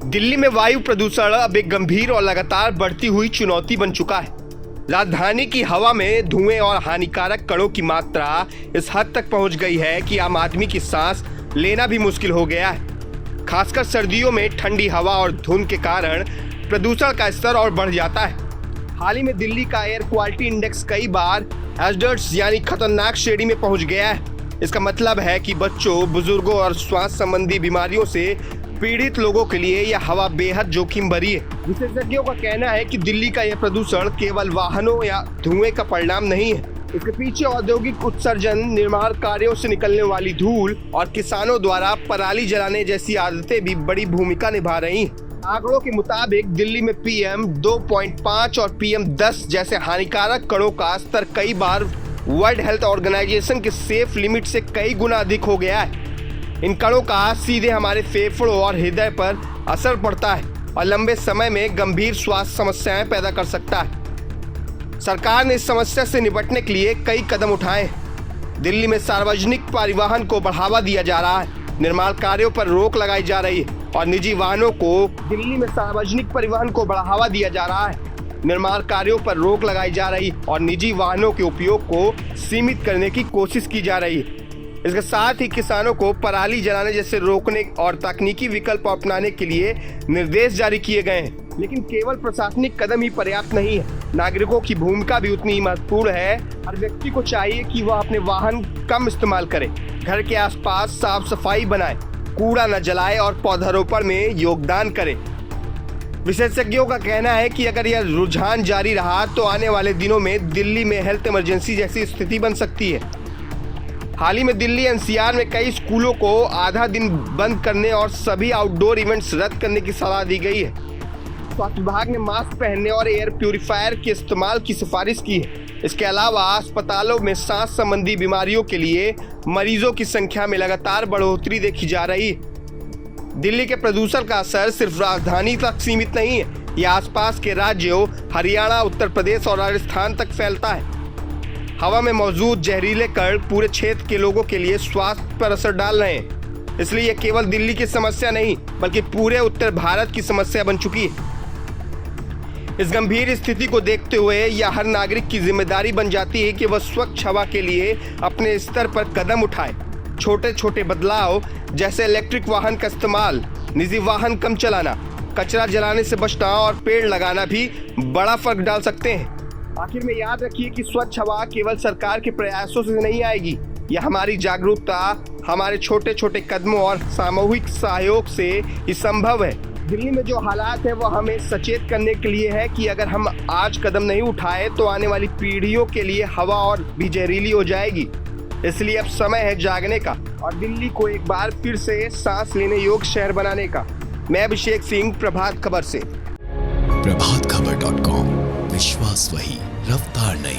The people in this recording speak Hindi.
दिल्ली में वायु प्रदूषण अब एक गंभीर और लगातार बढ़ती हुई चुनौती बन चुका है। राजधानी की हवा में धुएं और हानिकारक कणों की मात्रा इस हद तक पहुंच गई है कि आम आदमी की सांस लेना भी मुश्किल हो गया है। खासकर सर्दियों में ठंडी हवा और धुंध के कारण प्रदूषण का स्तर और बढ़ जाता है। हाल ही में दिल्ली का एयर क्वालिटी इंडेक्स कई बार हैजर्ड्स यानी खतरनाक श्रेणी में पहुंच गया है। इसका मतलब है कि बच्चों, बुजुर्गों और श्वास संबंधी बीमारियों से पीड़ित लोगों के लिए यह हवा बेहद जोखिम भरी है। विशेषज्ञों का कहना है कि दिल्ली का यह प्रदूषण केवल वाहनों या धुएं का परिणाम नहीं है। इसके पीछे औद्योगिक उत्सर्जन, निर्माण कार्यों से निकलने वाली धूल और किसानों द्वारा पराली जलाने जैसी आदतें भी बड़ी भूमिका निभा रही हैं। आंकड़ों के मुताबिक दिल्ली में PM 2.5 और PM 10 जैसे हानिकारक कणों का स्तर कई बार वर्ल्ड हेल्थ ऑर्गेनाइजेशन के सेफ लिमिट से कई गुना अधिक हो गया है। इन कणों का सीधे हमारे फेफड़ों और हृदय पर असर पड़ता है और लंबे समय में गंभीर स्वास्थ्य समस्याएं पैदा कर सकता है। सरकार ने इस समस्या से निपटने के लिए कई कदम उठाए हैं। दिल्ली में सार्वजनिक परिवहन को बढ़ावा दिया जा रहा है, निर्माण कार्यों पर रोक लगाई जा रही है और निजी वाहनों को दिल्ली में सार्वजनिक परिवहन को बढ़ावा दिया जा रहा है, निर्माण कार्यों पर रोक लगाई जा रही और निजी वाहनों के उपयोग को सीमित करने की कोशिश की जा रही है। इसके साथ ही किसानों को पराली जलाने जैसे रोकने और तकनीकी विकल्प अपनाने के लिए निर्देश जारी किए गए हैं। लेकिन केवल प्रशासनिक कदम ही पर्याप्त नहीं है, नागरिकों की भूमिका भी उतनी ही महत्वपूर्ण है। हर व्यक्ति को चाहिए कि वह अपने वाहन कम इस्तेमाल करे, घर के आसपास साफ सफाई बनाए, कूड़ा न जलाए और पौधारोपण में योगदान करे। विशेषज्ञों का कहना है कि अगर यह रुझान जारी रहा तो आने वाले दिनों में दिल्ली में हेल्थ इमरजेंसी जैसी स्थिति बन सकती है। हाल ही में दिल्ली NCR में कई स्कूलों को आधा दिन बंद करने और सभी आउटडोर इवेंट्स रद्द करने की सलाह दी गई है। स्वास्थ्य विभाग ने मास्क पहनने और एयर प्यूरिफायर के इस्तेमाल की सिफारिश की है। इसके अलावा अस्पतालों में सांस संबंधी बीमारियों के लिए मरीजों की संख्या में लगातार बढ़ोतरी देखी जा रही है। दिल्ली के प्रदूषण का असर सिर्फ राजधानी तक सीमित नहीं है, यह आसपास के राज्यों हरियाणा, उत्तर प्रदेश और राजस्थान तक फैलता है। हवा में मौजूद जहरीले कण पूरे क्षेत्र के लोगों के लिए स्वास्थ्य पर असर डाल रहे हैं। इसलिए यह केवल दिल्ली की समस्या नहीं बल्कि पूरे उत्तर भारत की समस्या बन चुकी है। इस गंभीर स्थिति को देखते हुए यह हर नागरिक की जिम्मेदारी बन जाती है कि वह स्वच्छ हवा के लिए अपने स्तर पर कदम उठाए। छोटे छोटे बदलाव जैसे इलेक्ट्रिक वाहन का इस्तेमाल, निजी वाहन कम चलाना, कचरा जलाने से बचना और पेड़ लगाना भी बड़ा फर्क डाल सकते हैं। आखिर में याद रखिए कि स्वच्छ हवा केवल सरकार के प्रयासों से नहीं आएगी, यह हमारी जागरूकता, हमारे छोटे छोटे कदमों और सामूहिक सहयोग से ही संभव है। दिल्ली में जो हालात है वो हमें सचेत करने के लिए है कि अगर हम आज कदम नहीं उठाए तो आने वाली पीढ़ियों के लिए हवा और भी जहरीली हो जाएगी। इसलिए अब समय है जागने का और दिल्ली को एक बार फिर से सांस लेने योग्य शहर बनाने का। मैं अभिषेक सिंह, प्रभात खबर से। प्रभातखबर.com, विश्वास वही, रफ्तार नहीं।